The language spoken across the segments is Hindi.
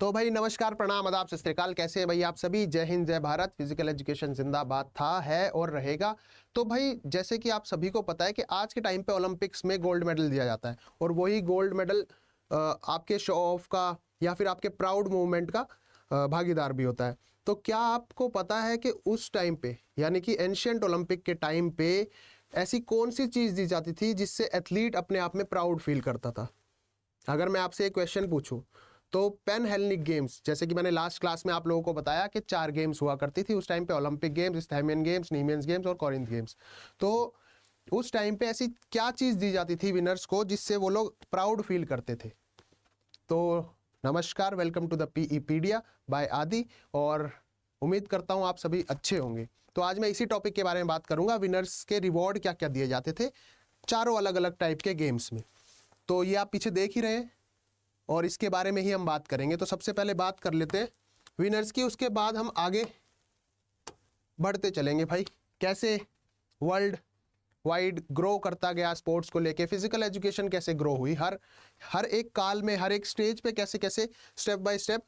तो भाई नमस्कार, प्रणाम, आदाब, सत श्री अकाल। कैसे हैं भाई आप सभी? जय हिंद, जय भारत। फिजिकल एजुकेशन जिंदाबाद था, है और रहेगा। तो भाई जैसे कि आप सभी को पता है कि आज के टाइम पे ओलंपिक्स में गोल्ड मेडल दिया जाता है और वही गोल्ड मेडल आपके शो ऑफ का या फिर आपके प्राउड मूवमेंट का भागीदार भी होता है। तो क्या आपको पता है कि उस टाइम पे यानी कि एंशियंट ओलंपिक के टाइम पे ऐसी कौन सी चीज़ दी जाती थी जिससे एथलीट अपने आप में प्राउड फील करता था? अगर मैं आपसे एक क्वेश्चन पूछूं तो पेन हेलेनिक गेम्स, जैसे कि मैंने लास्ट क्लास में आप लोगों को बताया कि 4 गेम्स हुआ करती थी उस टाइम पे, ओलंपिक गेम्स, स्थानियन गेम्स, नीमियंस गेम्स और कोरिंथ गेम्स। तो उस टाइम पे ऐसी क्या चीज़ दी जाती थी विनर्स को जिससे वो लोग प्राउड फील करते थे? तो नमस्कार, वेलकम टू द पीईपीडिया बाय आदि, और उम्मीद करता हूँ आप सभी अच्छे होंगे। तो आज मैं इसी टॉपिक के बारे में बात करूंगा, विनर्स के रिवॉर्ड क्या क्या दिए जाते थे चारों अलग अलग टाइप के गेम्स में। तो ये आप पीछे देख ही रहे हैं और इसके बारे में ही हम बात करेंगे। तो सबसे पहले बात कर लेते हैं विनर्स की, उसके बाद हम आगे बढ़ते चलेंगे भाई कैसे वर्ल्ड वाइड ग्रो करता गया स्पोर्ट्स को लेके, फिजिकल एजुकेशन कैसे ग्रो हुई, हर एक काल में, हर एक स्टेज पे कैसे कैसे स्टेप बाय स्टेप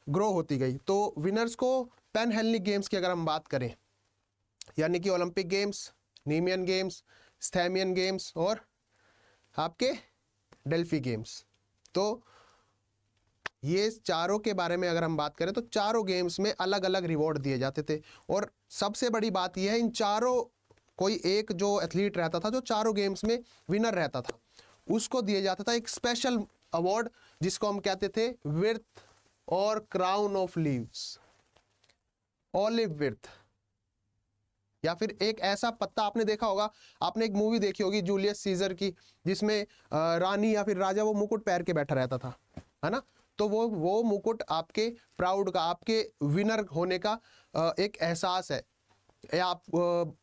ग्रो होती गई। तो विनर्स को पेन हेलेनिक गेम्स की अगर हम बात करें, यानी कि ओलंपिक गेम्स, नीमियन गेम्स, स्थानियन गेम्स और आपके डेल्फी गेम्स, तो ये चारों के बारे में अगर हम बात करें तो चारों गेम्स में अलग अलग रिवॉर्ड दिए जाते थे। और सबसे बड़ी बात यह है, इन चारों कोई एक जो एथलीट रहता था जो चारों गेम्स में विनर रहता था, उसको दिया जाता था एक स्पेशल अवार्ड जिसको हम कहते थे विर्थ और क्राउन ऑफ लीव्स, ऑलिव विर्थ। या फिर एक ऐसा पत्ता, आपने देखा होगा, आपने एक मूवी देखी होगी जूलियस सीजर की, जिसमें रानी या फिर राजा वो मुकुट पहन के बैठा रहता था, है ना? तो वो मुकुट आपके प्राउड का, आपके विनर होने का एक एहसास है, या आप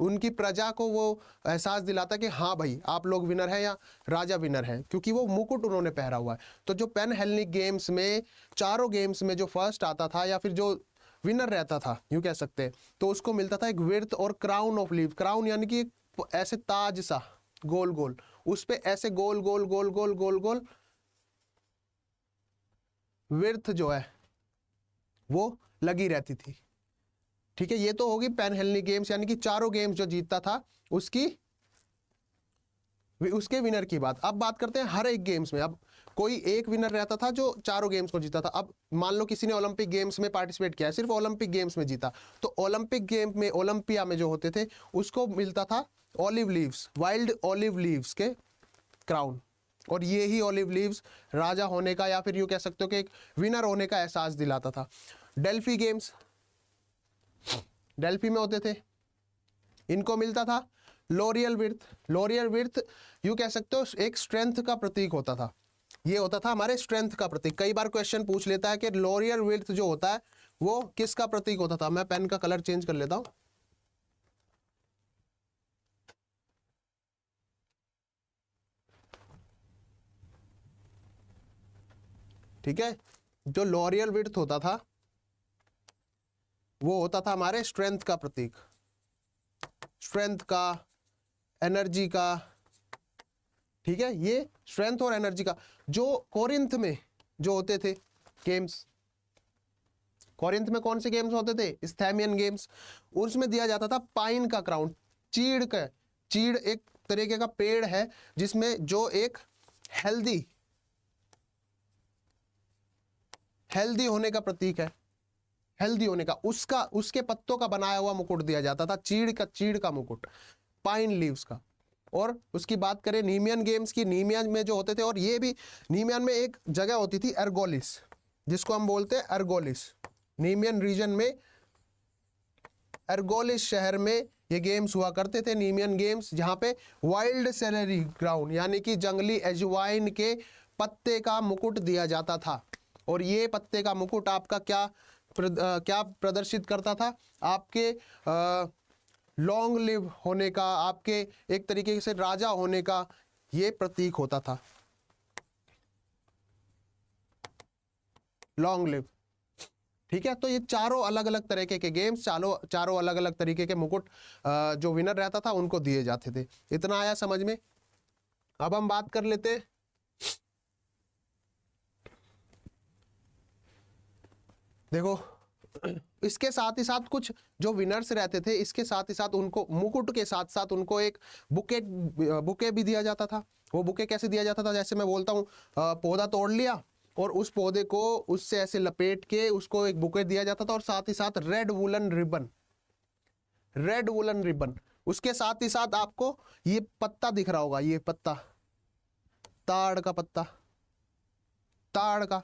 उनकी प्रजा को वो एहसास दिलाता कि हाँ भाई आप लोग विनर हैं या राजा विनर है, क्योंकि वो मुकुट उन्होंने पहना हुआ है। तो जो पेन हेलेनिक गेम्स में, चारों गेम्स में जो फर्स्ट आता था या फिर जो विनर रहता था, यूं कह सकते हैं, तो उसको मिलता था एक विर्थ और क्राउन ऑफ लीव। क्राउन यानी कि ऐसे ताज सा गोल गोल, उस पे ऐसे गोल गोल गोल गोल गोल गोल विर्थ जो है वो लगी रहती थी। ठीक है, ये तो होगी पेन हेलेनिक गेम्स, यानी कि चारों गेम्स जो जीतता था उसके विनर की बात। अब बात करते हैं हर एक गेम्स में। अब कोई एक विनर रहता था जो चारों गेम्स को जीता था। अब मान लो किसी ने ओलंपिक गेम्स में पार्टिसिपेट किया, सिर्फ ओलंपिक गेम्स में जीता, तो ओलंपिक गेम में, ओलंपिया में जो होते थे, उसको मिलता था olive leaves, wild olive leaves के क्राउन। और ये ही ऑलिव लीव्स राजा होने का या फिर यूं कह सकते हो कि एक विनर होने का एहसास दिलाता था। डेल्फी गेम्स, डेल्फी में होते थे, इनको मिलता था लॉरियल विर्थ। लॉरियल विर्थ यूं कह सकते हो एक स्ट्रेंथ का प्रतीक होता था, ये होता था हमारे स्ट्रेंथ का प्रतीक। कई बार क्वेश्चन पूछ लेता है कि लॉरियल विर्थ जो होता है वो किसका प्रतीक होता था। मैं पेन का कलर चेंज कर लेता हूं। ठीक है, जो लॉरियल विर्थ होता था वो होता था हमारे स्ट्रेंथ का प्रतीक, स्ट्रेंथ का, एनर्जी का। ठीक है, ये स्ट्रेंथ और एनर्जी का। जो कोरिंथ में जो होते थे गेम्स, कोरिंथ में कौन से गेम्स होते थे? स्थानियन गेम्स। उसमें दिया जाता था पाइन का क्राउन, चीड़ का। चीड़ एक तरीके का पेड़ है जिसमें जो एक हेल्दी हेल्दी होने का प्रतीक है, हेल्दी होने का, उसका, उसके पत्तों का बनाया हुआ मुकुट दिया जाता था, चीड़ का मुकुट, पाइन लीव्स का। और उसकी बात करें नीमियन गेम्स की, नीमियन में जो होते थे, और ये भी नीमियन में एक जगह होती थी अर्गोलिस, जिसको हम बोलते हैं अर्गोलिस। नीमियन रीजन में अर्गोलिस शहर में ये गेम्स हुआ करते थे, नीमियन गेम्स, जहां पे वाइल्ड सेलेरी ग्राउंड यानी कि जंगली अजवाइन के पत्ते का मुकुट दिया जाता था। और ये पत्ते का मुकुट आपका क्या प्रदर्शित करता था? आपके लॉन्ग लिव होने का, आपके एक तरीके से राजा होने का ये प्रतीक होता था, लॉन्ग लिव। ठीक है, तो ये चारों अलग अलग तरीके के गेम्स, चारों अलग अलग तरीके के मुकुट जो विनर रहता था उनको दिए जाते थे। इतना आया समझ में? अब हम बात कर लेते देखो इसके साथ ही साथ कुछ जो विनर्स रहते थे, इसके साथ ही साथ उनको मुकुट के साथ साथ उनको एक बुके बुके भी दिया जाता था। वो बुके कैसे दिया जाता था, जैसे मैं बोलता हूँ पौधा तोड़ लिया और उस पौधे को उससे ऐसे लपेट के उसको एक बुके दिया जाता था, और साथ ही साथ red woollen ribbon, red woollen ribbon. उसके साथ ही साथ आपको ये पत्ता दिख रहा होगा, ये पत्ता, ताड़ का पत्ता, ताड़ का,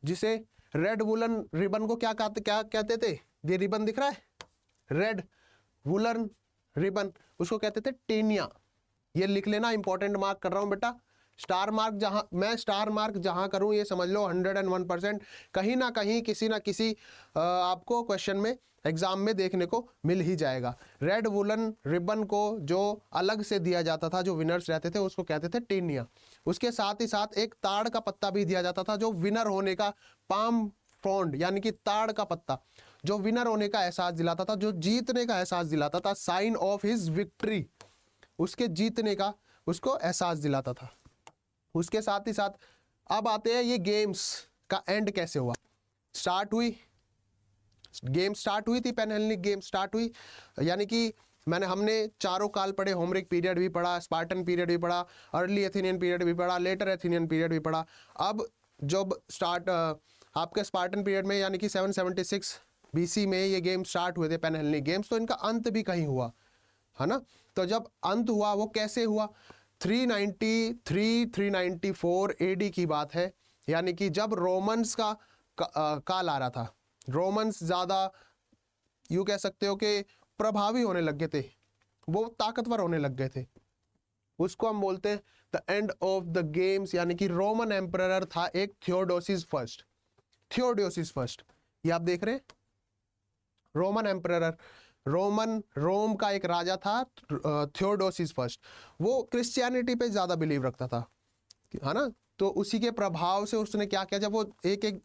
जिसे रेड वुलन रिबन को क्या कहते थे, ये रिबन दिख रहा है, रेड वुलन रिबन, उसको कहते थे टेनिया। ये लिख लेना, इंपॉर्टेंट मार्क कर रहा हूं बेटा। स्टार मार्क जहां मैं स्टार मार्क जहां करूं, ये समझ लो 101% कहीं ना कहीं किसी ना किसी आपको क्वेश्चन में एग्जाम में देखने को मिल ही जाएगा। रेड वुलन रिबन को जो अलग से दिया जाता था, जो विनर्स रहते थे, उसको कहते थे टेनिया। उसके साथ ही साथ एक ताड़ का पत्ता भी दिया जाता था, जो विनर होने का, पाम फ्रॉन्ड यानी कि ताड़ का पत्ता, जो विनर होने का एहसास दिलाता था, जो जीतने का एहसास दिलाता था, साइन ऑफ हिज विक्ट्री, उसके जीतने का उसको एहसास दिलाता था। उसके साथ ही साथ अब आते हैं ये गेम्स का एंड कैसे हुआ। स्टार्ट हुई, गेम स्टार्ट हुई थी, पेनहेलेनिक गेम स्टार्ट हुई, यानी कि हमने चारों काल पढ़े, होमरिक पीरियड भी पढ़ा, स्पार्टन पीरियड भी पढ़ा, अर्ली एथेनियन पीरियड भी पढ़ा, लेटर एथेनियन पीरियड भी पढ़ा। अब जब स्टार्ट आपके स्पार्टन पीरियड में यानी कि 776 BC में ये गेम स्टार्ट हुए थे, पेनहेलेनिक गेम्स, तो इनका अंत भी कहीं हुआ है ना। तो जब अंत हुआ वो कैसे हुआ, 394 AD की बात है, यानी कि जब रोमन्स का काल आ रहा था, रोमन्स ज़्यादा यूँ कह सकते हो कि प्रभावी होने लग गए थे, वो ताकतवर होने लग गए थे, उसको हम बोलते हैं the end of the games. यानी कि रोमन एम्परर था एक थियोडोसिस फर्स्ट, थियोडोसिस फर्स्ट, ये आप देख रहे हैं, रोमन एम्परर, रोम का एक राजा था थियोडोसिस फर्स्ट। वो क्रिश्चियनिटी पे ज़्यादा बिलीव रखता था, है ना। तो उसी के प्रभाव से उसने क्या किया, जब वो एक एक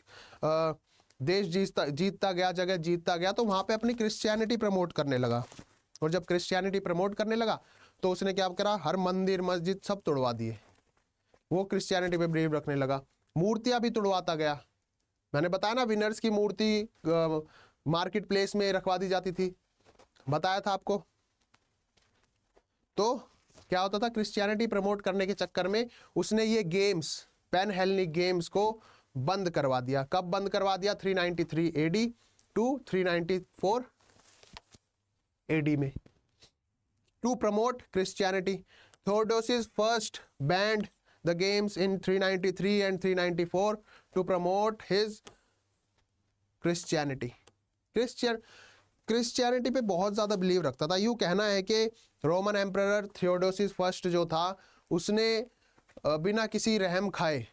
देश जीतता गया, जगह जीतता गया, तो वहाँ पे अपनी क्रिश्चियनिटी प्रमोट करने लगा। और जब क्रिश्चियनिटी प्रमोट करने लगा तो उसने क्या करा, हर मंदिर मस्जिद सब तोड़वा दिए। वो क्रिश्चियनिटी पे बिलीव रखने लगा, मूर्तियाँ भी तोड़वाता गया। मैंने बताया ना, विनर्स की मूर्ति मार्केट प्लेस में रखवा दी जाती थी, बताया था आपको। तो क्या होता था, क्रिश्चियनिटी प्रमोट करने के चक्कर में उसने ये गेम्स, पेनहेलेनिक गेम्स को बंद करवा दिया। कब बंद करवा दिया, 393 AD टू 394 AD में, to promote Christianity. Theodosius first banned the games in 393 and 394 to promote his Christianity. Christianity पे बहुत ज़्यादा बिलीव रखता था। यूँ कहना है कि रोमन एम्परर थियोडोसिस फर्स्ट जो था, उसने बिना किसी रहम खाए,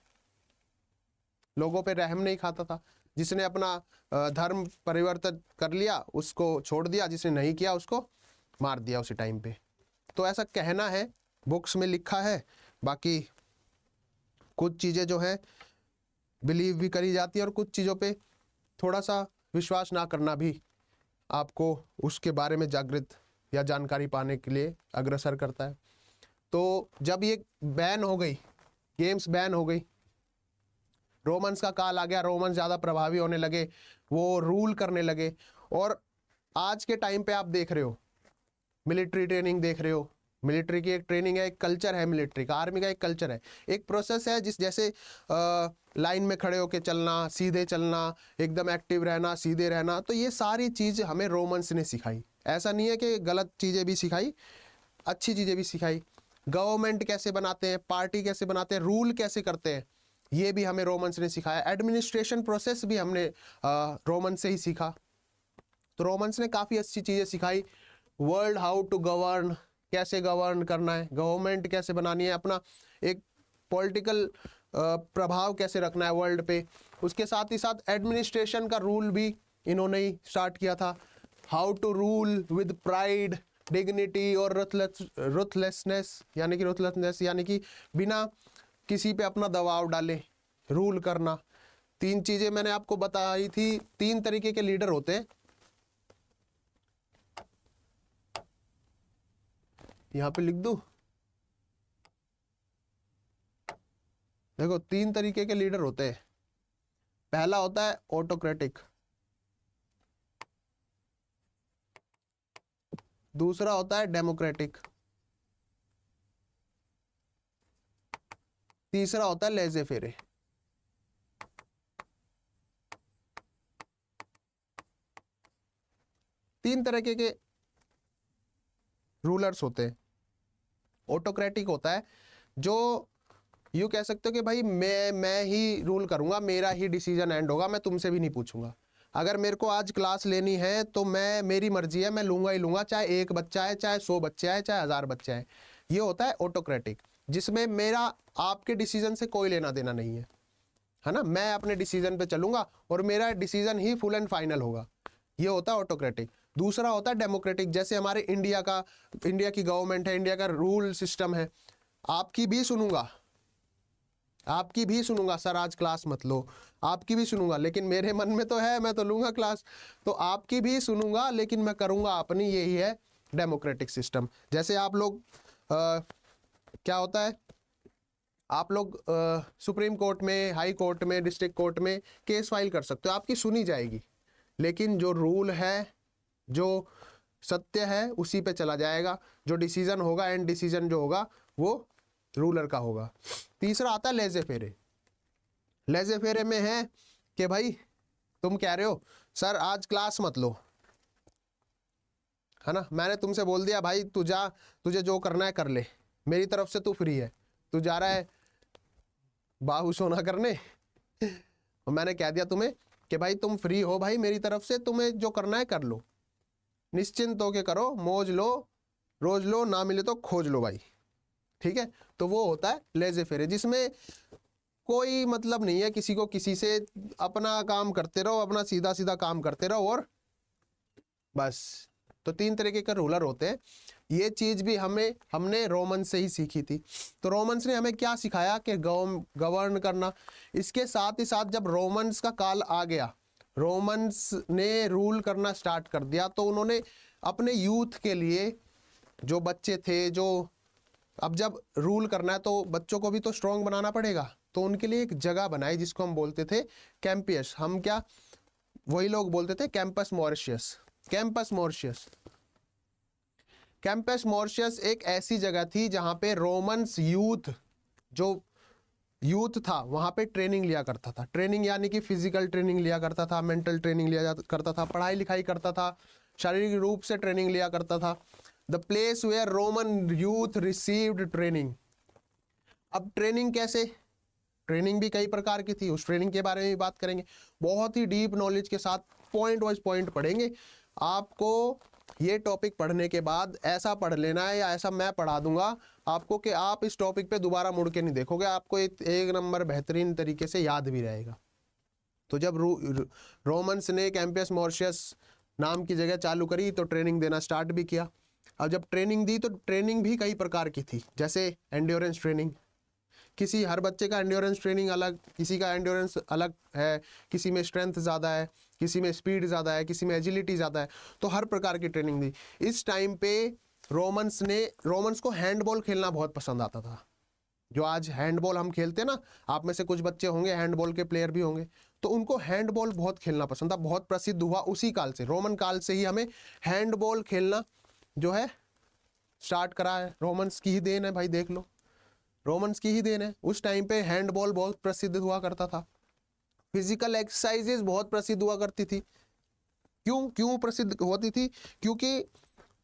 लोगों पे रहम नहीं खाता था। जिसने अपना धर्म परिवर्तन कर लिया उसको छोड़ दिया, जिसने नहीं किया उसको मार दिया उसी टाइम पे। तो ऐसा कहना है, बुक्स में लिखा है। बाकी कुछ चीज़ें जो है बिलीव भी करी जाती है, और कुछ चीज़ों पे थोड़ा सा विश्वास ना करना भी आपको उसके बारे में जागृत या जानकारी पाने के लिए अग्रसर करता है। तो जब ये बैन हो गई, गेम्स बैन हो गई, रोमन्स का काल आ गया, रोमन्स ज़्यादा प्रभावी होने लगे, वो रूल करने लगे। और आज के टाइम पे आप देख रहे हो, मिलिट्री ट्रेनिंग देख रहे हो, मिलिट्री की एक ट्रेनिंग है, एक कल्चर है मिलिट्री का, आर्मी का एक कल्चर है, एक प्रोसेस है, जैसे लाइन में खड़े होके चलना, सीधे चलना, एकदम एक्टिव रहना, सीधे रहना। तो ये सारी चीज़ हमें रोमन्स ने सिखाई। ऐसा नहीं है कि गलत चीज़ें भी सिखाई, अच्छी चीज़ें भी सिखाई। गवर्नमेंट कैसे बनाते हैं, पार्टी कैसे बनाते हैं, रूल कैसे करते हैं, ये भी हमें रोमन्स ने सिखाया। एडमिनिस्ट्रेशन प्रोसेस भी हमने रोमन से ही सीखा। तो रोमन्स ने काफ़ी अच्छी चीज़ें सिखाई। वर्ल्ड हाउ टू गवर्न, कैसे गवर्न करना है, गवर्नमेंट कैसे बनानी है, अपना एक पॉलिटिकल प्रभाव कैसे रखना है वर्ल्ड पे। उसके साथ ही साथ एडमिनिस्ट्रेशन का रूल भी इन्होंने ही स्टार्ट किया था। How to rule with pride, dignity और रुथलेसनेस, यानी कि बिना किसी पे अपना दबाव डाले रूल करना। 3 चीज़ें मैंने आपको बताई थी। 3 तरीके के लीडर होते हैं, यहाँ पे लिख दूं, देखो 3 तरीके के लीडर होते हैं। पहला होता है ऑटोक्रेटिक, दूसरा होता है डेमोक्रेटिक, तीसरा होता है लेजे फेरे। तीन तरह के रूलर्स होते हैं। ऑटोक्रेटिक होता है जो यूं कह सकते हो कि भाई मैं ही रूल करूंगा, मेरा ही डिसीजन एंड होगा, मैं तुमसे भी नहीं पूछूंगा। अगर मेरे को आज क्लास लेनी है तो मेरी मर्जी है, मैं लूंगा ही लूंगा, चाहे एक बच्चा है, चाहे 100 बच्चे आए, चाहे 1000 बच्चे आए। ये होता है ऑटोक्रेटिक, जिसमें मेरा आपके डिसीजन से कोई लेना देना नहीं है ना। मैं अपने डिसीजन पे चलूंगा और मेरा decision he full and final होगा। ये होता है ऑटोक्रेटिक। दूसरा होता है डेमोक्रेटिक, जैसे हमारे इंडिया की गवर्नमेंट है, इंडिया का रूल सिस्टम है। आपकी भी सुनूंगा, आपकी भी सुनूंगा, सर आज क्लास मत लो, आपकी भी सुनूंगा, लेकिन मेरे मन में तो है मैं तो लूंगा क्लास, तो आपकी भी सुनूंगा लेकिन मैं करूंगा अपनी। यही है डेमोक्रेटिक सिस्टम। जैसे आप लोग क्या होता है, आप लोग सुप्रीम कोर्ट में, हाई कोर्ट में, डिस्ट्रिक्ट कोर्ट में केस फाइल कर सकते हो, आपकी सुनी जाएगी, लेकिन जो रूल है, जो सत्य है, उसी पे चला जाएगा। जो डिसीजन होगा, एंड डिसीजन जो होगा वो रूलर का होगा। तीसरा आता है लेजे फेरे। लेजे फेरे में है कि भाई तुम कह रहे हो सर आज क्लास मत लो, है ना, मैंने तुमसे बोल दिया भाई तू जा, तुझे जो करना है कर ले, मेरी तरफ से तू फ्री है, तू जा रहा है बाहु सोना करने और मैंने कह दिया तुम्हें कि भाई तुम फ्री हो, भाई मेरी तरफ से तुम्हें जो करना है कर लो, निश्चिंत होके करो, मौज लो, रोज लो, ना मिले तो खोज लो भाई, ठीक है। तो वो होता है लेजे फेरे, जिसमें कोई मतलब नहीं है किसी को किसी से, अपना काम करते रहो, अपना सीधा सीधा काम करते रहो और बस। तो तीन तरीके के रूलर होते हैं। ये चीज भी हमने रोमन से ही सीखी थी। तो रोमन्स ने हमें क्या सिखाया कि गवर्न करना। इसके साथ ही साथ जब रोमन्स का काल आ गया, रोमन्स ने रूल करना स्टार्ट कर दिया, तो उन्होंने अपने यूथ के लिए, जो बच्चे थे, जो अब जब रूल करना है तो बच्चों को भी तो स्ट्रांग बनाना पड़ेगा, तो उनके लिए एक जगह बनाई जिसको हम बोलते थे कैंपियस। हम क्या, वही लोग बोलते थे campus Mauritius. Campus Mauritius, campus Mauritius एक ऐसी जगह थी जहां पे रोमन्स यूथ, जो यूथ था वहां पे ट्रेनिंग लिया करता था। ट्रेनिंग यानी कि फिजिकल ट्रेनिंग लिया करता था, मेंटल ट्रेनिंग लिया करता था, पढ़ाई लिखाई करता था, शारीरिक रूप से ट्रेनिंग लिया करता था। The place where Roman youth received training. अब ट्रेनिंग कैसे, ट्रेनिंग भी कई प्रकार की थी, उस ट्रेनिंग के बारे में भी बात करेंगे, बहुत ही डीप नॉलेज के साथ, पॉइंट वाइज पॉइंट पढ़ेंगे। आपको ये टॉपिक पढ़ने के बाद ऐसा पढ़ लेना है, या ऐसा मैं पढ़ा दूंगा आपको कि आप इस टॉपिक पे दोबारा मुड़ के नहीं देखोगे, आपको एक नंबर बेहतरीन तरीके से याद भी रहेगा। तो जब रोमन्स ने कैंपस मॉरिशियस नाम की जगह चालू करी तो ट्रेनिंग देना स्टार्ट भी किया। अब जब ट्रेनिंग दी तो ट्रेनिंग भी कई प्रकार की थी, जैसे एंड्योरेंस ट्रेनिंग, किसी हर बच्चे का एंड्योरेंस ट्रेनिंग अलग, किसी का एंड्योरेंस अलग है, किसी में स्ट्रेंथ ज़्यादा है, किसी में स्पीड ज़्यादा है, किसी में एजिलिटी ज़्यादा है, तो हर प्रकार की ट्रेनिंग दी। इस टाइम पे रोमन्स को हैंडबॉल खेलना बहुत पसंद आता था। जो आज हैंडबॉल हम खेलते हैं ना, आप में से कुछ बच्चे होंगे हैंडबॉल के प्लेयर भी होंगे, तो उनको हैंडबॉल बहुत खेलना पसंद था, बहुत प्रसिद्ध हुआ उसी काल से, रोमन काल से ही हमें हैंडबॉल खेलना जो है स्टार्ट करा है। रोमन्स की ही देन है भाई, देख लो, रोमन्स की ही देन है। उस टाइम पे हैंडबॉल बहुत प्रसिद्ध हुआ करता था। फिजिकल एक्सरसाइजेज बहुत प्रसिद्ध हुआ करती थी। क्यों प्रसिद्ध होती थी? क्योंकि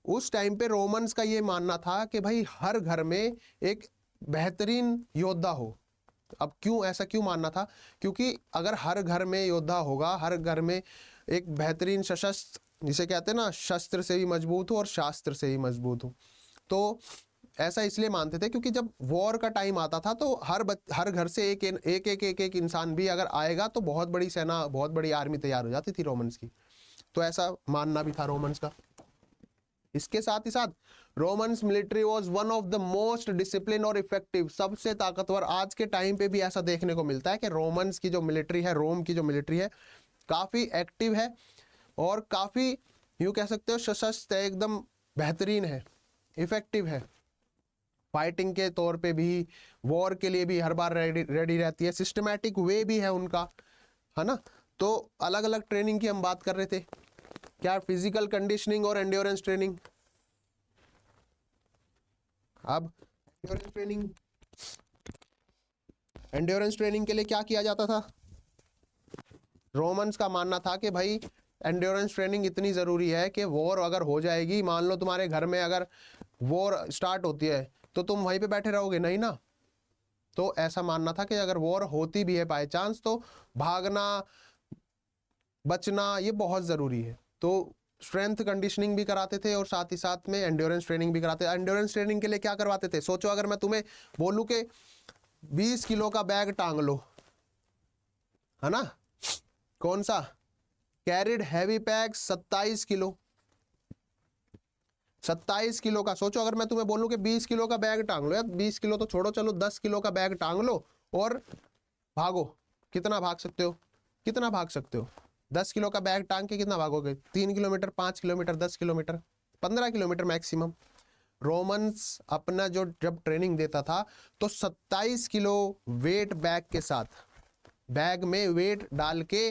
उस टाइम पे रोमन्स का ये मानना था कि भाई हर घर में एक बेहतरीन योद्धा हो। अब ऐसा क्यों मानना था? क्योंकि अगर हर घर में योद्धा होगा, हर घर में एक बेहतरीन सशस्त्र, जिसे कहते हैं ना, शस्त्र से भी मजबूत हो और शास्त्र से भी मजबूत हो, तो ऐसा इसलिए मानते थे क्योंकि जब वॉर का टाइम आता था तो हर घर से एक इंसान भी अगर आएगा तो बहुत बड़ी सेना, बहुत बड़ी आर्मी तैयार हो जाती थी रोमन्स की। तो ऐसा मानना भी था रोमन्स का। इसके साथ ही साथ Romans military was one of the most discipline और इफेक्टिव, सबसे ताकतवर। आज के टाइम पे भी ऐसा देखने को मिलता है कि रोमन्स की जो मिलिट्री है, रोम की जो मिलिट्री है, काफ़ी एक्टिव है और काफ़ी यूँ कह सकते हो सशस्त्र है, एकदम बेहतरीन है, इफेक्टिव है। फाइटिंग के तौर पे भी, वॉर के लिए भी हर बार रेडी रहती है। सिस्टमैटिक वे भी है उनका, है ना। तो अलग अलग ट्रेनिंग की हम बात कर रहे थे, क्या फिजिकल कंडीशनिंग और एंड्योरेंस ट्रेनिंग। अब एंड्योरेंस ट्रेनिंग के लिए क्या किया जाता था? रोमन्स का मानना था कि भाई एंड्योरेंस ट्रेनिंग इतनी ज़रूरी है कि वॉर अगर हो जाएगी, मान लो तुम्हारे घर में अगर वॉर स्टार्ट होती है तो तुम वहीं पे बैठे रहोगे नहीं ना। तो ऐसा मानना था कि अगर वॉर होती भी है बाय चांस तो भागना बचना ये बहुत ज़रूरी है। तो स्ट्रेंथ कंडीशनिंग भी कराते थे और साथ ही साथ में एंड्योरेंस ट्रेनिंग भी कराते थे। एंड्योरेंस ट्रेनिंग के लिए क्या करवाते थे? सोचो अगर मैं तुम्हें बोलूं कि 20 किलो का बैग टांग लो, है ना, कौन सा? Carried heavy pack 27 kilo, 27 kilo का। सोचो अगर मैं तुम्हें बोलूं कि 20 किलो का बैग टांग लो, या 20 किलो तो छोड़ो, चलो 10 किलो का बैग टांग लो और भागो। कितना भाग सकते हो? कितना भाग सकते हो? 10 किलो का बैग टांग के कितना भागोगे? 3 kilometre, 5 kilometre, 10 kilometre, 15 kilometre maximum. Romans अपना जो जब ट्रेनिंग देता था तो 27 किलो वेट बैग के साथ, बैग में वेट डाल के,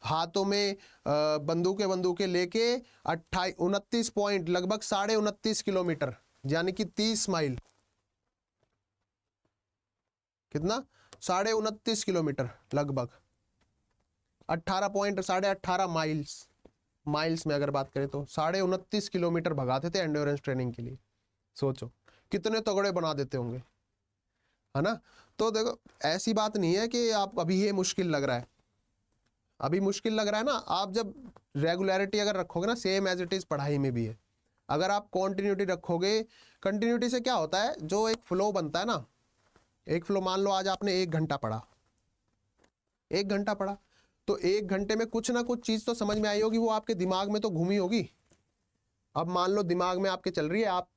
हाथों में बंदूकें लेके 29 पॉइंट लगभग 29.5 किलोमीटर यानी कि 30 माइल, कितना? 29.5 किलोमीटर लगभग 18 पॉइंट 18.5 माइल्स में अगर बात करें तो 29.5 किलोमीटर भगाते थे एंड्योरेंस ट्रेनिंग के लिए। सोचो कितने तगड़े बना देते होंगे, है ना। तो देखो ऐसी बात नहीं है कि आप अभी ये मुश्किल लग रहा है, अभी मुश्किल लग रहा है ना, आप जब रेगुलरिटी अगर रखोगे ना, सेम एज इट इज पढ़ाई में भी है। अगर आप कॉन्टिन्यूटी रखोगे, कंटिन्यूटी से क्या होता है, जो एक फ्लो बनता है ना, एक फ्लो, मान लो आज आपने 1 घंटा पढ़ा, 1 घंटा पढ़ा तो 1 घंटे में कुछ ना कुछ चीज तो समझ में आई होगी, वो आपके दिमाग में तो घूमी होगी। अब मान लो दिमाग में आपके चल रही है, आप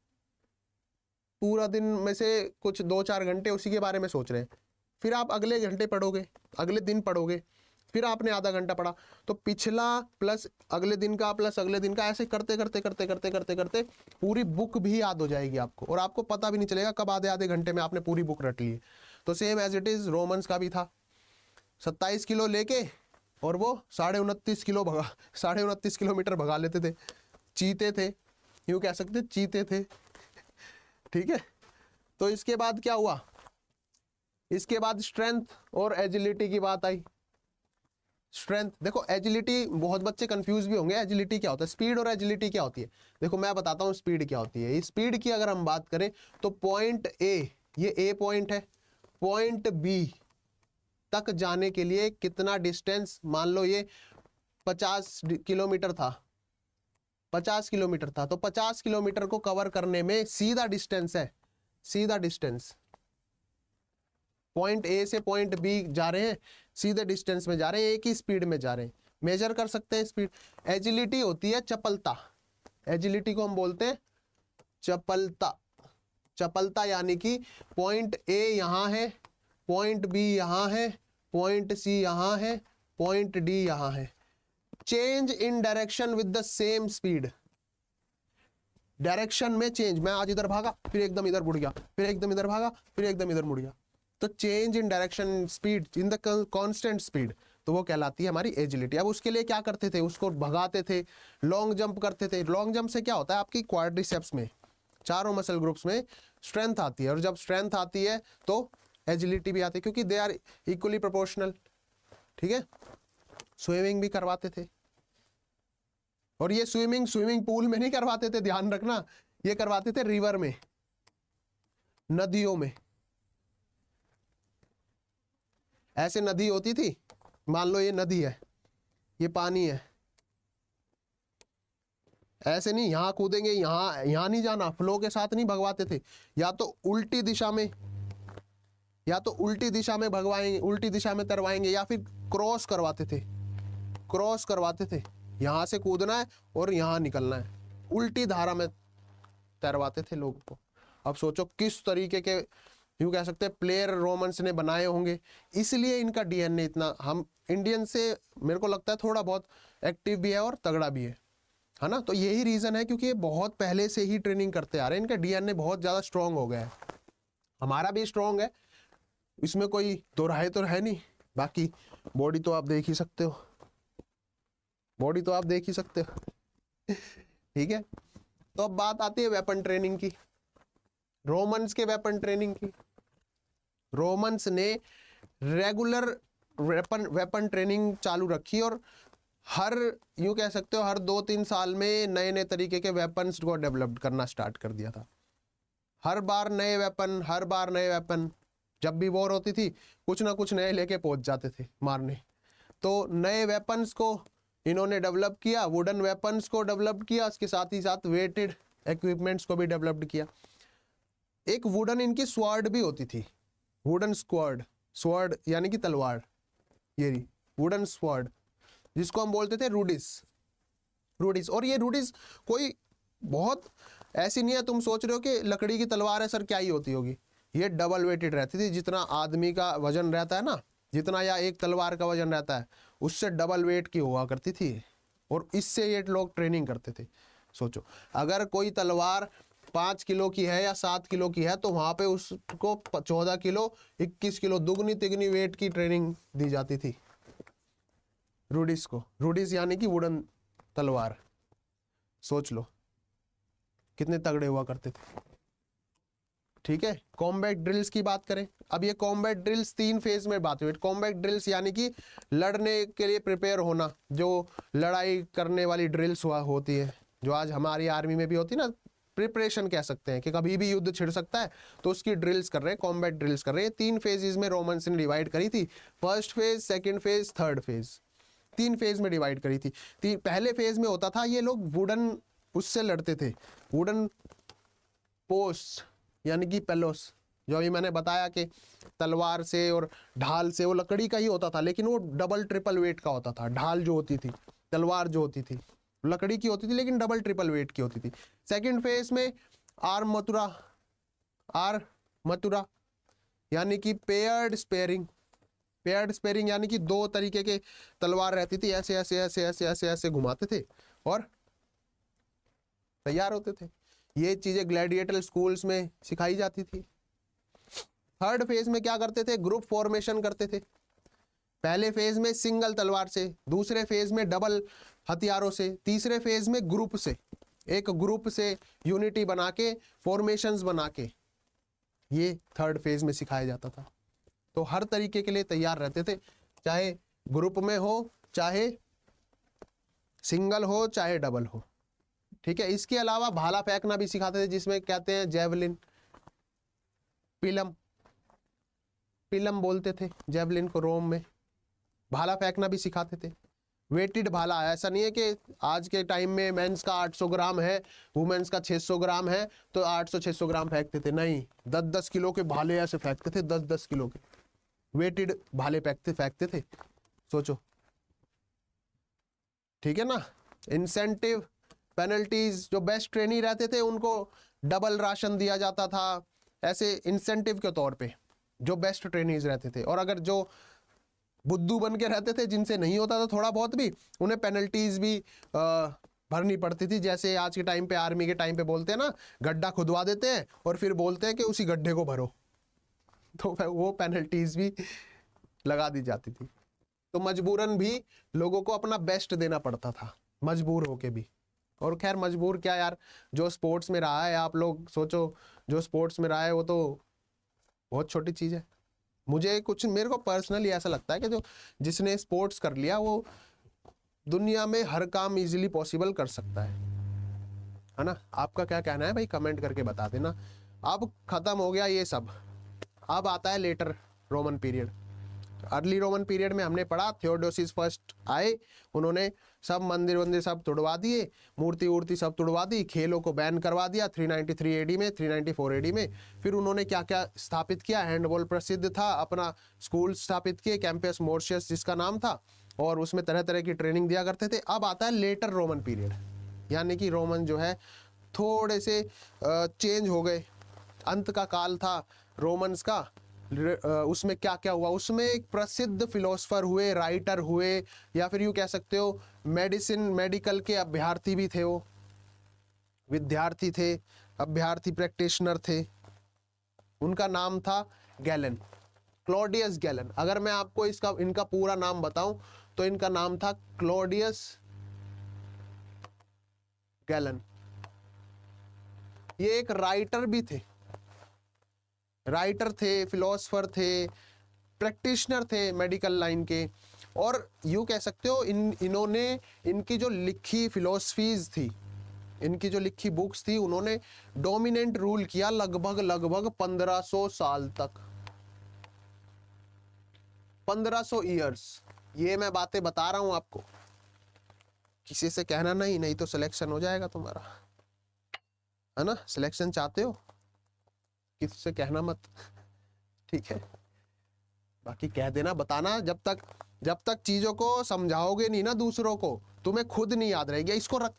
पूरा दिन में से कुछ 2-4 घंटे उसी के बारे में सोच रहे हैं, फिर आप अगले घंटे पढ़ोगे, अगले दिन पढ़ोगे, फिर आपने आधा घंटा पढ़ा, तो पिछला प्लस अगले दिन का प्लस अगले दिन का, ऐसे करते करते करते करते करते करते पूरी बुक भी याद हो जाएगी आपको, और आपको पता भी नहीं चलेगा कब आधे आधे घंटे में आपने पूरी बुक रट ली। तो same as it is Romans का भी था, 27 किलो लेके और वो 29.5 किलो भगा, 29.5 किलोमीटर भगा लेते थे, चीते थे, यूँ कह सकते चीते थे, ठीक है। तो इसके बाद क्या हुआ? इसके बाद स्ट्रेंथ और एजिलिटी की बात आई। स्ट्रेंथ, देखो एजिलिटी, बहुत बच्चे कंफ्यूज भी होंगे, एजिलिटी क्या होता है, स्पीड और एजिलिटी क्या होती है। देखो मैं बताता हूँ स्पीड क्या होती है। स्पीड की अगर हम बात करें तो पॉइंट ए, ये ए पॉइंट है, पॉइंट बी तक जाने के लिए कितना डिस्टेंस, मान लो ये 50 किलोमीटर था, 50 किलोमीटर था, तो 50 किलोमीटर को कवर करने में सीधा डिस्टेंस है, सीधा डिस्टेंस, पॉइंट ए से पॉइंट बी जा रहे हैं, सीधे डिस्टेंस में जा रहे हैं, एक ही स्पीड में जा रहे हैं, मेजर कर सकते हैं स्पीड। एजिलिटी होती है चपलता, एजिलिटी को हम बोलते हैं चपलता। चपलता यानी कि पॉइंट ए यहाँ है, पॉइंट बी यहाँ है, पॉइंट सी यहाँ है, पॉइंट डी यहाँ है, change in direction with the same speed, direction में चेंज, मैं आज इधर भागा फिर एकदम इधर मुड़ गया, फिर एकदम इधर भागा फिर एकदम इधर मुड़ गया, तो change in direction speed in the constant speed, तो वो कहलाती है हमारी एजिलिटी। अब उसके लिए क्या करते थे, उसको भगाते थे, लॉन्ग जंप करते थे। लॉन्ग जंप से क्या होता है, आपकी क्वाड्रिसेप्स में, चारों मसल ग्रुप्स में स्ट्रेंथ आती है, और जब स्ट्रेंथ आती है तो एजिलिटी भी आती है, क्योंकि दे आर इक्वली प्रोपोर्शनल, ठीक है। स्विमिंग भी करवाते थे, और ये स्विमिंग पूल में नहीं करवाते थे, ध्यान रखना, ये करवाते थे रिवर में, नदियों में। ऐसे नदी होती थी, मान लो ये नदी है, ये पानी है, ऐसे नहीं यहाँ कूदेंगे, यहाँ नहीं जाना, फ्लो के साथ नहीं भगवाते थे, या तो उल्टी दिशा में, या तो उल्टी दिशा में भगवाएंगे, उल्टी दिशा में तरवाएंगे, या फिर क्रॉस करवाते थे, क्रॉस करवाते थे, यहाँ से कूदना है और यहाँ निकलना है, उल्टी धारा में तैरवाते थे लोगों को। अब सोचो किस तरीके के, यूँ कह सकते हैं प्लेयर रोमन्स ने बनाए होंगे, इसलिए इनका डीएनए इतना, हम इंडियन से मेरे को लगता है थोड़ा बहुत एक्टिव भी है और तगड़ा भी है ना। तो यही रीज़न है, क्योंकि ये बहुत पहले से ही ट्रेनिंग करते आ रहे हैं, इनका डीएनए बहुत ज़्यादा स्ट्रॉन्ग हो गया है, हमारा भी स्ट्रॉन्ग है, इसमें कोई दो राय तो है नहीं। बाकी बॉडी तो आप देख ही सकते हो, बॉडी तो आप देख ही सकते हो ठीक है। तो अब बात आती है वेपन ट्रेनिंग की। रोमन्स के वेपन ट्रेनिंग की। रोमन्स ने रेगुलर वेपन ट्रेनिंग चालू रखी और हर, यूं कह सकते हो, हर 2-3 साल में नए नए तरीके के वेपन्स को डेवलप करना स्टार्ट कर दिया था। हर बार नए वेपन, हर बार नए वेपन। जब भी वॉर होती थी कुछ ना कुछ नए लेके पहुंच जाते थे मारने। तो नए वेपन्स को इन्होंने डेवलप किया, वुडन वेपन्स को डेवलप किया, उसके साथ ही साथ वेटेड इक्विपमेंट्स को भी डेवलप्ड किया। एक वुडन इनकी स्वॉर्ड भी होती थी, वुडन स्वॉर्ड, स्वॉर्ड यानी कि तलवार, ये वुडन स्वॉर्ड, जिसको हम बोलते थे रूडिस। रूडिस, और ये रूडिस कोई बहुत ऐसी नहीं है तुम सोच रहे हो कि लकड़ी की तलवार है सर क्या ही होती होगी। ये डबल वेटेड रहती थी, जितना आदमी का वजन रहता है ना, जितना या एक तलवार का वजन रहता है उससे डबल वेट की हुआ करती थी। और इससे ये लोग ट्रेनिंग करते थे। सोचो अगर कोई तलवार 5 किलो की है या 7 किलो की है तो वहां पे उसको 14 किलो 21 किलो दुगनी तिगनी वेट की ट्रेनिंग दी जाती थी रूडिस को। रूडिस यानी कि वुडन तलवार। सोच लो कितने तगड़े हुआ करते थे। ठीक है, कॉम्बैट ड्रिल्स की बात करें। अब ये कॉम्बैट ड्रिल्स 3 फेज में बात हुई। कॉम्बैट ड्रिल्स यानी कि लड़ने के लिए प्रिपेयर होना, जो लड़ाई करने वाली ड्रिल्स होती है, जो आज हमारी आर्मी में भी होती है ना, प्रिपरेशन कह सकते हैं कि कभी भी युद्ध छिड़ सकता है, तो उसकी ड्रिल्स कर रहे हैं, कॉम्बैट ड्रिल्स कर रहे हैं। 3 फेजेस में रोमन्स ने डिवाइड करी थी, first phase, second phase, third phase. 3 phase में डिवाइड करी थी। पहले फेज में होता था ये लोग वुडन उससे लड़ते थे, वुडन पोस्ट यानी कि पेलोस, जो अभी मैंने बताया कि तलवार से और ढाल से, वो लकड़ी का ही होता था लेकिन वो डबल ट्रिपल वेट का होता था। ढाल जो होती थी, तलवार जो होती थी लकड़ी की होती थी लेकिन डबल ट्रिपल वेट की होती थी। सेकंड फेज में आर्मतुरा, आर्मतुरा यानी कि पेयर्ड स्पेयरिंग। पेयर्ड स्पेयरिंग यानी कि 2 तरीके के तलवार रहती थी, ऐसे ऐसे ऐसे ऐसे ऐसे ऐसे घुमाते थे और तैयार होते थे। ये चीजें ग्लैडिएटर स्कूल्स में सिखाई जाती थी। थर्ड फेज में क्या करते थे, ग्रुप फॉर्मेशन करते थे। पहले फेज में सिंगल तलवार से, दूसरे फेज में डबल हथियारों से, तीसरे फेज में ग्रुप से, एक ग्रुप से यूनिटी बना के, फॉर्मेशंस बना के, ये थर्ड फेज में सिखाया जाता था। तो हर तरीके के लिए तैयार रहते थे, चाहे ग्रुप में हो, चाहे सिंगल हो, चाहे डबल हो। ठीक है, इसके अलावा भाला फेंकना भी सिखाते थे, जिसमें कहते हैं जेवलिन, पिलम, पिलम बोलते थे जेवलिन को रोम में। भाला फेंकना भी सिखाते थे। वेटेड भाला, ऐसा नहीं है कि आज के टाइम में मेंस का 800 ग्राम है, वुमेन्स का 600 ग्राम है तो 800-600 ग्राम फेंकते थे, नहीं, 10-10 किलो के भाले ऐसे फेंकते थे, 10-10 किलो के वेटेड भाले फेंकते थे। सोचो, ठीक है ना। इंसेंटिव, पेनल्टीज, जो बेस्ट ट्रेनी रहते थे उनको डबल राशन दिया जाता था, ऐसे इंसेंटिव के तौर पे जो बेस्ट ट्रेनीज रहते थे। और अगर जो बुद्धू बन के रहते थे, जिनसे नहीं होता था थोड़ा बहुत भी, उन्हें पेनल्टीज भी भरनी पड़ती थी। जैसे आज के टाइम पे, आर्मी के टाइम पे बोलते हैं ना, गड्ढा खुदवा देते हैं और फिर बोलते हैं कि उसी गड्ढे को भरो, तो वो पेनल्टीज भी लगा दी जाती थी। तो मजबूरन भी लोगों को अपना बेस्ट देना पड़ता था, मजबूर होके भी। और खैर मजबूर क्या यार, जो स्पोर्ट्स में रहा है, आप लोग सोचो, जो स्पोर्ट्स में रहा है वो तो बहुत छोटी चीज है। मेरे को पर्सनली ऐसा लगता है कि जो जिसने स्पोर्ट्स कर लिया वो दुनिया में हर काम इजीली पॉसिबल कर सकता है ना। आपका क्या कहना है भाई, कमेंट करके बता देना। अब खत्म हो गया ये सब, अब आता है later Roman period. Early Roman period में हमने पढ़ा, थियोडोसिस फर्स्ट आए, उन्होंने सब मंदिर वंदिर सब तुड़वा दिए, मूर्ति वूर्ति सब तुड़वा दी, खेलों को बैन करवा दिया 393 एडी में, 394 एडी में। फिर उन्होंने क्या क्या स्थापित किया, हैंडबॉल प्रसिद्ध था, अपना स्कूल स्थापित किए, कैंपस मोर्शियस जिसका नाम था, और उसमें तरह तरह की ट्रेनिंग दिया करते थे। अब आता है लेटर रोमन पीरियड, यानी कि रोमन जो है थोड़े से चेंज हो गए, अंत का काल था रोमन्स का। उसमें क्या क्या हुआ, उसमें एक प्रसिद्ध फिलोसफर हुए, राइटर हुए, या फिर यूं कह सकते हो मेडिकल के अभ्यर्थी भी थे, वो विद्यार्थी थे, अभ्यर्थी प्रैक्टिशनर थे। उनका नाम था गैलन, क्लॉडियस गैलन। अगर मैं आपको इनका पूरा नाम बताऊं तो इनका नाम था क्लॉडियस गैलन। ये एक राइटर भी थे, राइटर थे, फिलोसफर थे, प्रैक्टिशनर थे मेडिकल लाइन के, और यूँ कह सकते हो इन्होंने इनकी जो लिखी फिलोसफीज थी, इनकी जो लिखी बुक्स थी, उन्होंने डोमिनेंट रूल किया लगभग 1500 साल तक, 1500 ईयर्स। ये मैं बातें बता रहा हूं आपको, किसी से कहना नहीं, नहीं तो सिलेक्शन हो जाएगा तुम्हारा, है ना। सिलेक्शन चाहते हो, किसी से कहना मत, ठीक है। बाकी कह देना, बताना, जब तक चीजों को समझाओगे नहीं ना दूसरों को, तुम्हें खुद नहीं याद रहेगी। इसको रख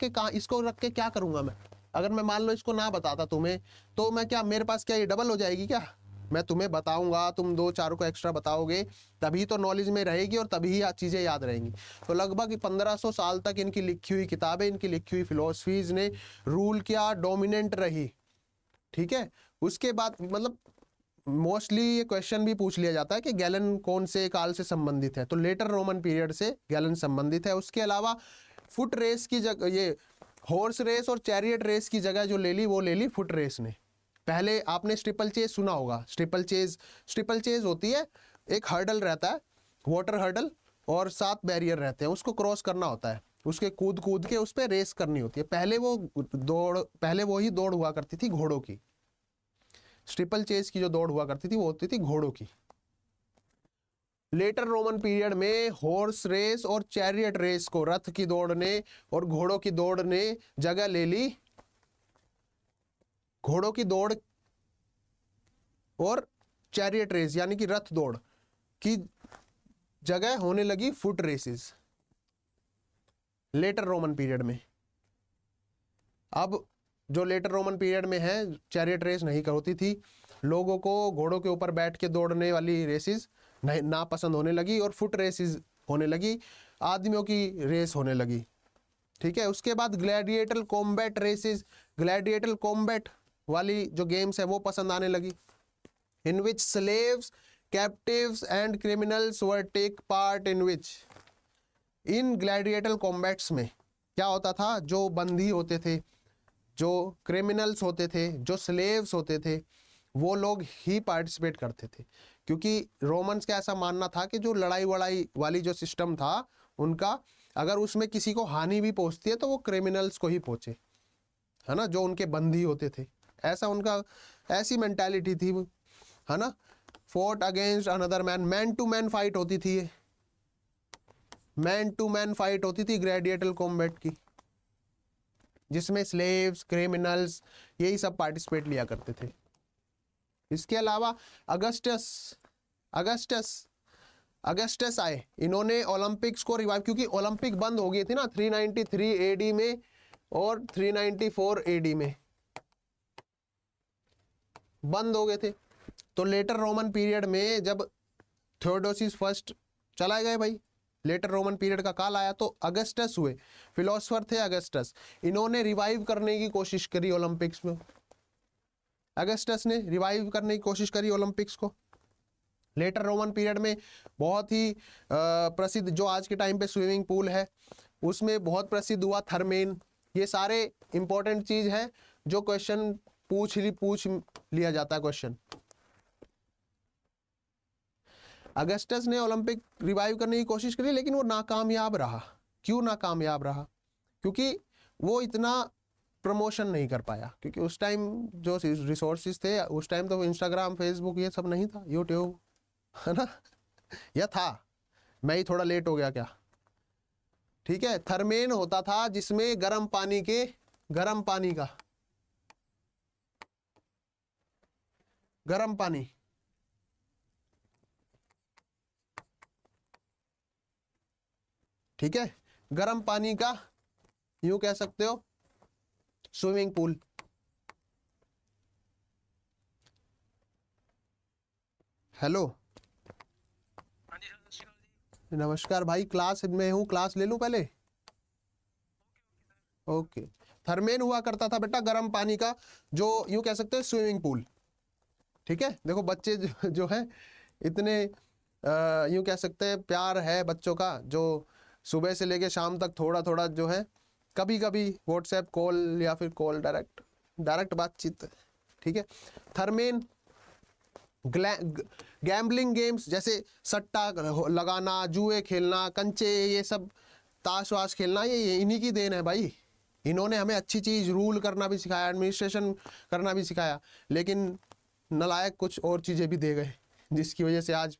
के क्या करूंगा मैं? अगर मैं मान लो इसको ना बताता तुम्हें, तो मैं क्या, मेरे पास क्या ये डबल हो जाएगी क्या? मैं तुम्हें बताऊंगा, तुम 2-4 को एक्स्ट्रा बताओगे, तभी तो नॉलेज में रहेगी और तभी चीजें याद रहेंगी। तो लगभग 1500 साल तक इनकी लिखी हुई किताबें, इनकी लिखी हुई फिलोसफीज ने रूल किया, डोमिनेंट रही, ठीक है। उसके बाद मतलब मोस्टली ये क्वेश्चन भी पूछ लिया जाता है कि गैलन कौन से काल से संबंधित है, तो लेटर रोमन पीरियड से गैलन संबंधित है। उसके अलावा फुट रेस की जगह, ये हॉर्स रेस और चैरियट रेस की जगह जो ले ली, वो ले ली फुट रेस ने। पहले आपने स्टिपल चेज सुना होगा, स्टिपल चेज होती है, एक हर्डल रहता है, वाटर हर्डल, और 7 बैरियर रहते हैं, उसको क्रॉस करना होता है, उसके कूद के उस पर रेस करनी होती है। पहले वो ही दौड़ हुआ करती थी घोड़ों की। स्टिपल चेज की जो दौड़ हुआ करती थी वो होती थी घोड़ों की। लेटर रोमन पीरियड में हॉर्स रेस और चैरियट रेस को, रथ की दौड़ ने और घोड़ों की दौड़ ने जगह ले ली। घोड़ों की दौड़ और चैरियट रेस यानी कि रथ दौड़ की जगह होने लगी foot races later Roman period में। अब जो लेटर रोमन पीरियड में है, चैरियट रेस नहीं होती थी, लोगों को घोड़ों के ऊपर बैठ के दौड़ने वाली रेसेस नहीं ना पसंद होने लगी और फुट रेसेस होने लगी, आदमियों की रेस होने लगी, ठीक है। उसके बाद gladiator combat races, gladiator combat वाली जो गेम्स है वो पसंद आने लगी, in which slaves, captives and criminals were take part, in which, in gladiator combats में क्या होता था, जो बंदी होते थे, जो क्रिमिनल्स होते थे, जो स्लेव्स होते थे, वो लोग ही पार्टिसिपेट करते थे, क्योंकि रोमन्स का ऐसा मानना था कि जो लड़ाई वड़ाई वाली जो सिस्टम था उनका, अगर उसमें किसी को हानि भी पहुंचती है तो वो क्रिमिनल्स को ही पहुंचे, है ना, जो उनके बंदी होते थे। ऐसा उनका, ऐसी मेंटालिटी थी, है ना। Fought against another man, man to man fight होती थी, मैन टू मैन फाइट होती थी ग्लैडिएटर कॉम्बैट की, जिसमें स्लेव्स, क्रिमिनल्स, यही सब पार्टिसिपेट लिया करते थे। इसके अलावा अगस्टस आए, इन्होंने ओलंपिक्स को रिवाइव, क्योंकि ओलंपिक बंद हो गई थी ना 393 एडी में और 394 एडी में बंद हो गए थे। तो लेटर रोमन पीरियड में जब थियोडोसिस फर्स्ट चला गए भाई, लेटर रोमन पीरियड का काल आया, तो अगस्टस हुए, फिलोसफर थे अगस्टस, इन्होंने रिवाइव करने की कोशिश करी ओलंपिक्स में, अगस्टस ने रिवाइव करने की कोशिश करी ओलंपिक्स को। लेटर रोमन पीरियड में बहुत ही प्रसिद्ध, जो आज के टाइम पे स्विमिंग पूल है, उसमें बहुत प्रसिद्ध हुआ थर्मेन। ये सारे इंपॉर्टेंट चीज है जो क्वेश्चन पूछ लिया जाता है क्वेश्चन। अगस्टस ने ओलंपिक रिवाइव करने की कोशिश करी, लेकिन वो नाकामयाब रहा। क्यों नाकामयाब रहा? क्योंकि वो इतना प्रमोशन नहीं कर पाया, क्योंकि उस टाइम जो रिसोर्सेज थे, उस टाइम तो इंस्टाग्राम, फेसबुक ये सब नहीं था, यूट्यूब, है ना, या था, मैं ही थोड़ा लेट हो गया क्या, ठीक है। थर्मेन होता था जिसमें गर्म पानी का गर्म पानी, ठीक है, गर्म पानी का, यूं कह सकते हो स्विमिंग पूल। हेलो, नमस्कार भाई, क्लास में हूँ, क्लास ले लूं पहले? ओके। थर्मेन हुआ करता था बेटा गर्म पानी का, जो यूं कह सकते हैं स्विमिंग पूल, ठीक है। देखो बच्चे जो है इतने यूं कह सकते हैं, प्यार है बच्चों का, जो सुबह से लेके शाम तक थोड़ा थोड़ा जो है, कभी कभी व्हाट्सएप कॉल या फिर कॉल डायरेक्ट बातचीत, ठीक है। थर्मेन गैम्बलिंग गेम्स जैसे सट्टा लगाना, जुए खेलना, कंचे, ये सब ताश वाश खेलना, ये इन्हीं की देन है भाई। इन्होंने हमें अच्छी चीज रूल करना भी सिखाया, एडमिनिस्ट्रेशन करना भी सिखाया, लेकिन नालायक कुछ और चीजें भी दे गए, जिसकी वजह से आज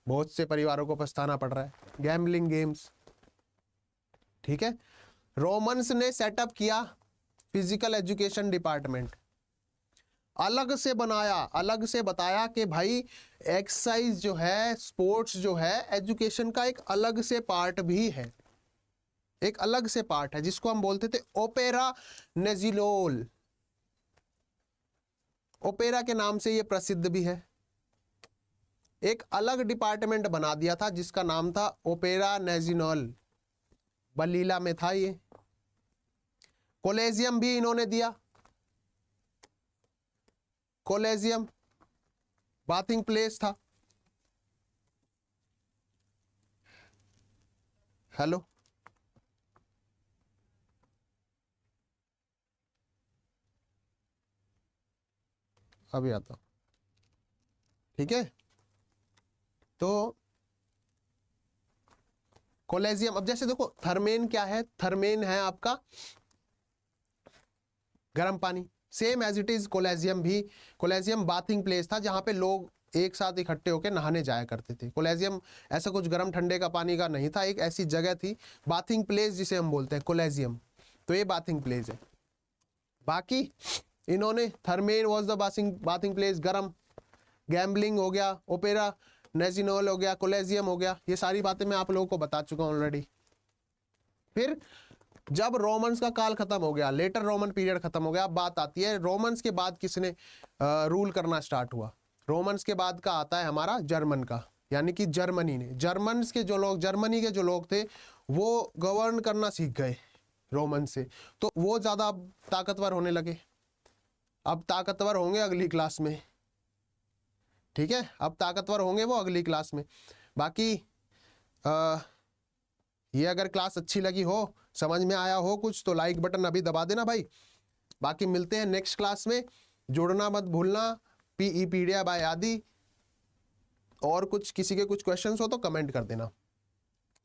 बहुत से परिवारों को पछताना पड़ रहा है। गैम्बलिंग गेम्स, ठीक है। रोमन्स ने सेटअप किया फिजिकल एजुकेशन डिपार्टमेंट, अलग से बनाया, अलग से बताया कि भाई एक्सरसाइज जो है, स्पोर्ट्स जो है, एजुकेशन का एक अलग से पार्ट भी है, एक अलग से पार्ट है, जिसको हम बोलते थे ओपेरा नेजिलोल। ओपेरा के नाम से ये प्रसिद्ध भी है। एक अलग डिपार्टमेंट बना दिया था जिसका नाम था ओपेरा नेजिनोल, बलीला में था ये। कोलेजियम भी इन्होंने दिया, कोलेजियम बाथिंग प्लेस था। हेलो, अभी आता हूं, ठीक है। तो कोलेजियम, अब जैसे देखो थर्मेन क्या है, थर्मेन है आपका गर्म पानी, same as it is collegium भी। कोलेजियम बाथिंग प्लेस था जहां पे लोग एक साथ इकट्ठे होकर नहाने जाया करते थे। कोलेजियम ऐसा कुछ गर्म ठंडे का पानी का नहीं था, एक ऐसी जगह थी, बाथिंग प्लेस जिसे हम बोलते हैं कोलेजियम। तो ये बाथिंग प्लेस है। बाकी इन्होंने third man was the bathing place, गरम, गैम्बलिंग हो गया, ओपेरा नेजिनोल हो गया, कोलेजियम हो गया, ये सारी बातें मैं आप लोगों को बता चुका हूं ऑलरेडी। फिर जब रोमन्स का काल खत्म हो गया, लेटर रोमन पीरियड खत्म हो गया, अब बात आती है रोमन्स के बाद किसने रूल करना स्टार्ट हुआ। रोमन्स के बाद का आता है हमारा जर्मन का, यानी कि जर्मनी ने, जर्मन्स के जो लोग, जर्मनी के जो लोग थे वो गवर्न करना सीख गए रोमन से, तो वो ज्यादा ताकतवर होने लगे। अब ताकतवर होंगे अगली क्लास में, ठीक है, अब ताकतवर होंगे वो अगली क्लास में। बाकी ये अगर क्लास अच्छी लगी हो, समझ में आया हो कुछ, तो लाइक बटन अभी दबा देना भाई। बाकी मिलते हैं नेक्स्ट क्लास में, जुड़ना मत भूलना, पीईपीडिया बाय आदि। और कुछ किसी के कुछ क्वेश्चंस हो तो कमेंट कर देना।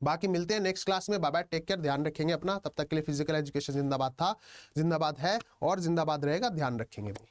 बाकी मिलते हैं नेक्स्ट क्लास में, बाय बाय, टेक केयर, ध्यान रखेंगे अपना। तब तक के लिए फिजिकल एजुकेशन जिंदाबाद था, जिंदाबाद है और जिंदाबाद रहेगा, ध्यान रखेंगे भाई।